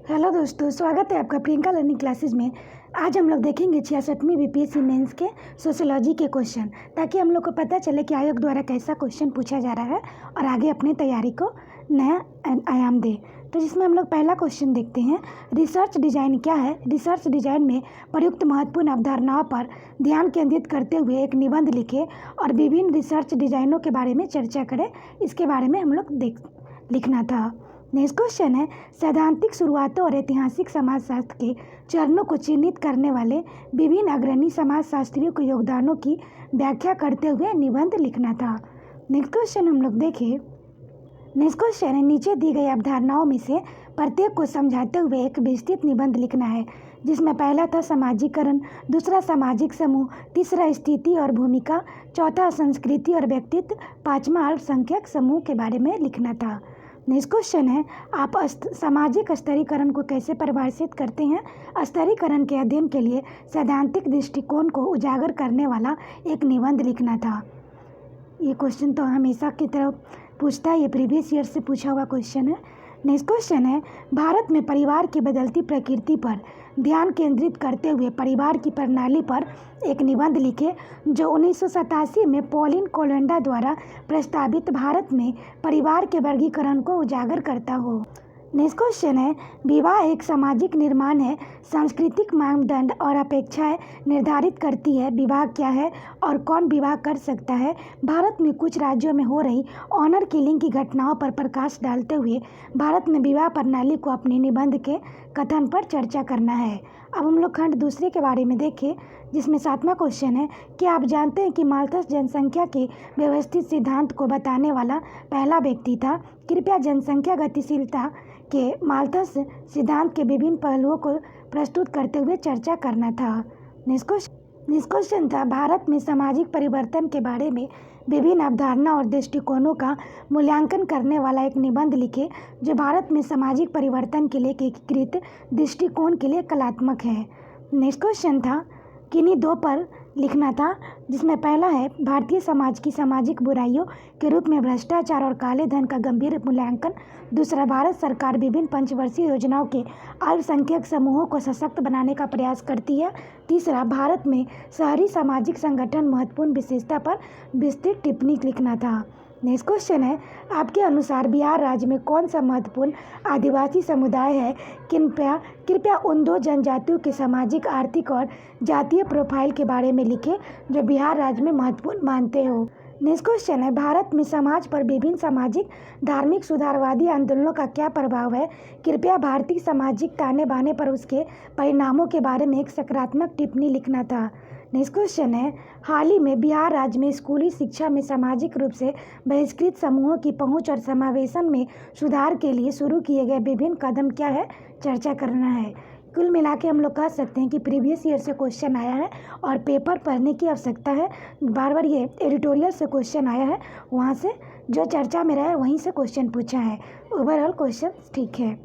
Hello दोस्तों, स्वागत है आपका प्रियंका लर्निंग क्लासेस में। आज हम लोग देखेंगे 66वीं बीपीएससी मेंस के सोशियोलॉजी के क्वेश्चन, ताकि हम लोग को पता चले कि आयोग द्वारा कैसा क्वेश्चन पूछा जा रहा है और आगे अपनी तैयारी को नया आयाम दे। तो जिसमें हम लोग पहला क्वेश्चन देखते हैं, रिसर्च डिजाइन क्या है। रिसर्च डिजाइन में प्रयुक्त महत्वपूर्ण अवधारणाओं पर ध्यान केंद्रित करते हुए एक निबंध लिखे और विभिन्न रिसर्च डिजाइनों के बारे में चर्चा करें। इसके बारे में हम लोग लिखना था। नेक्स्ट क्वेश्चन है, सैद्धांतिक शुरुआतों और ऐतिहासिक समाजशास्त्र के चरणों को चिन्हित करने वाले विभिन्न अग्रणी समाजशास्त्रियों के योगदानों की व्याख्या करते हुए निबंध लिखना था। नेक्स्ट क्वेश्चन हम लोग देखें। नेक्स्ट क्वेश्चन है, नीचे दी गई अवधारणाओं में से प्रत्येक को समझाते हुए एक विस्तृत निबंध लिखना है, जिसमें पहला था समाजीकरण, दूसरा सामाजिक समूह, तीसरा स्थिति और भूमिका, चौथा संस्कृति और व्यक्तित्व, पांचवा अल्पसंख्यक समूह के बारे में लिखना था। नेक्स्ट क्वेश्चन है, आप सामाजिक स्तरीकरण को कैसे परिभाषित करते हैं। स्तरीकरण के अध्ययन के लिए सैद्धांतिक दृष्टिकोण को उजागर करने वाला एक निबंध लिखना था। ये क्वेश्चन तो हमेशा की तरह पूछता है, ये प्रीवियस ईयर से पूछा हुआ क्वेश्चन है। नेक्स्ट क्वेश्चन है, भारत में परिवार की बदलती प्रकृति पर ध्यान केंद्रित करते हुए परिवार की प्रणाली पर एक निबंध लिखे, जो 1987 में पॉलिन कोलंडा द्वारा प्रस्तावित भारत में परिवार के वर्गीकरण को उजागर करता हो। नेक्स्ट क्वेश्चन है, विवाह एक सामाजिक निर्माण है, सांस्कृतिक मानदंड और अपेक्षाएं निर्धारित करती है विवाह क्या है और कौन विवाह कर सकता है। भारत में कुछ राज्यों में हो रही ऑनर किलिंग की घटनाओं पर प्रकाश डालते हुए भारत में विवाह प्रणाली को अपने निबंध के कथन पर चर्चा करना है। अब हम लोग खंड दूसरे के बारे में देखें, जिसमें 7वां क्वेश्चन है, क्या आप जानते हैं कि माल्थस जनसंख्या के व्यवस्थित सिद्धांत को बताने वाला पहला व्यक्ति था। कृपया जनसंख्या गतिशीलता के माल्थस सिद्धांत के विभिन्न पहलुओं को प्रस्तुत करते हुए चर्चा करना था। नेक्स्ट क्वेश्चन था, भारत में सामाजिक परिवर्तन के बारे में विभिन्न अवधारणा और दृष्टिकोणों का मूल्यांकन करने वाला एक निबंध लिखे, जो भारत में सामाजिक परिवर्तन के लिए एकीकृत दृष्टिकोण के लिए कलात्मक है। नेक्स्ट क्वेश्चन था, किन्हीं दो पर लिखना था, जिसमें पहला है भारतीय समाज की सामाजिक बुराइयों के रूप में भ्रष्टाचार और काले धन का गंभीर मूल्यांकन, दूसरा भारत सरकार विभिन्न पंचवर्षीय योजनाओं के अल्पसंख्यक समूहों को सशक्त बनाने का प्रयास करती है, तीसरा भारत में शहरी सामाजिक संगठन महत्वपूर्ण विशेषता पर विस्तृत टिप्पणी लिखना था। नेक्स्ट क्वेश्चन है, आपके अनुसार बिहार राज्य में कौन सा महत्वपूर्ण आदिवासी समुदाय है। कृपया उन दो जनजातियों के सामाजिक, आर्थिक और जातीय प्रोफाइल के बारे में लिखें जो बिहार राज्य में महत्वपूर्ण मानते हो। नेक्स्ट क्वेश्चन है, भारत में समाज पर विभिन्न सामाजिक धार्मिक सुधारवादी आंदोलनों का क्या प्रभाव है। कृपया भारतीय सामाजिक ताने बाने पर उसके परिणामों के बारे में एक सकारात्मक टिप्पणी लिखना था। नेक्स्ट क्वेश्चन है, हाल ही में बिहार राज्य में स्कूली शिक्षा में सामाजिक रूप से बहिष्कृत समूहों की पहुंच और समावेशन में सुधार के लिए शुरू किए गए विभिन्न कदम क्या है, चर्चा करना है। कुल मिला के हम लोग कह सकते हैं कि प्रीवियस ईयर से क्वेश्चन आया है और पेपर पढ़ने की आवश्यकता है। बार बार ये एडिटोरियल से क्वेश्चन आया है, वहाँ से जो चर्चा में रहा है वहीं से क्वेश्चन पूछा है। ओवरऑल क्वेश्चन ठीक है।